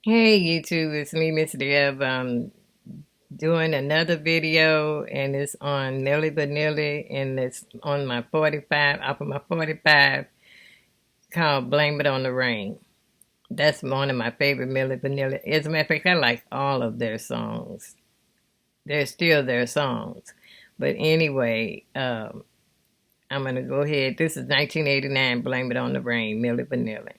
Hey YouTube, it's me, Miss Deb. I'm doing another video and it's on Milli Vanilli and it's on my 45, off of my 45 called Blame It on the Rain. That's one of my favorite Milli Vanilli. As a matter of fact, I like all of their songs. They're still their songs. But anyway, I'm going to go ahead. This is 1989, Blame It on the Rain, Milli Vanilli.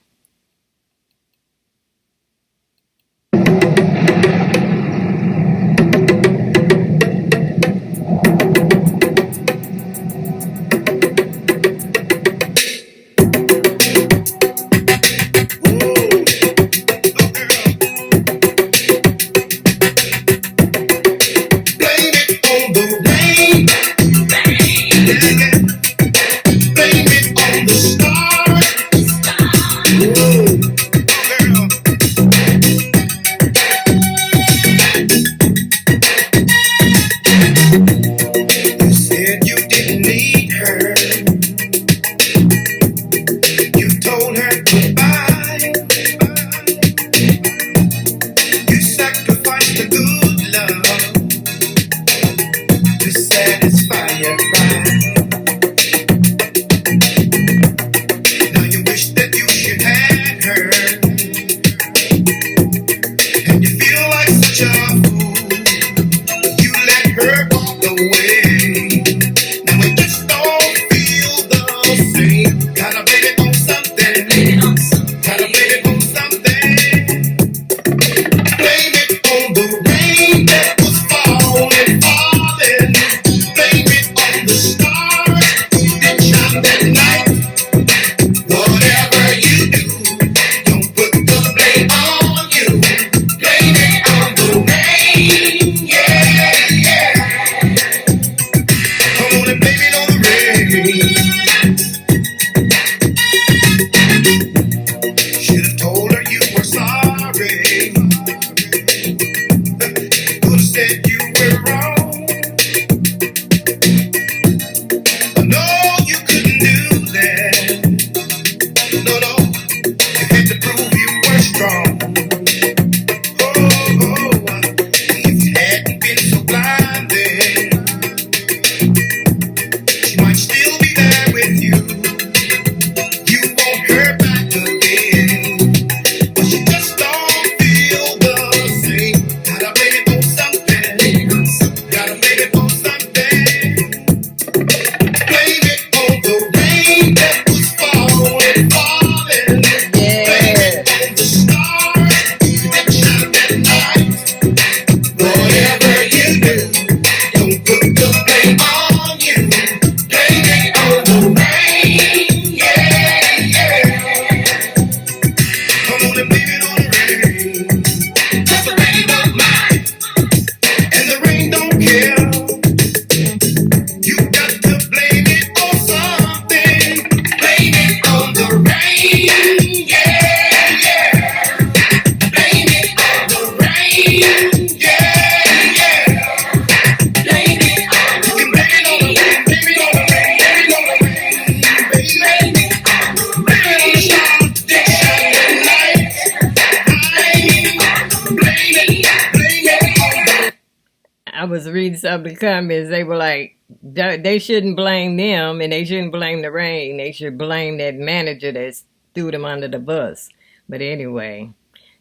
I was reading some of the comments. They were like, they shouldn't blame them and they shouldn't blame the rain. They should blame that manager that threw them under the bus. But anyway,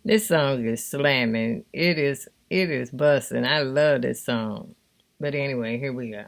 this song is slamming. It is busting. I love this song. But anyway, here we go.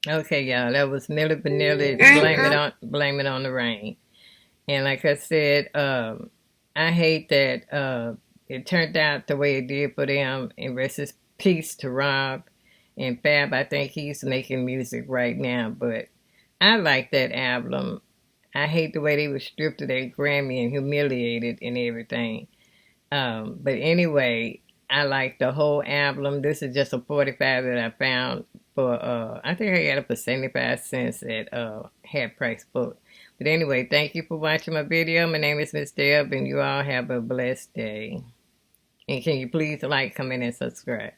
Okay, y'all, that was Milli Vanilli. Blame it on the rain. And like I said, I hate that it turned out the way it did for them. And rest in peace to Rob and Fab. I think he's making music right now, but I like that album. I hate the way they were stripped of their Grammy and humiliated and everything. But anyway, I like the whole album. This is just a 45 that I found for I think I got it for 75 cents at half price book. But anyway, thank you for watching my video. My name is Miss Deb and you all have a blessed day. And can you please like, comment, and subscribe?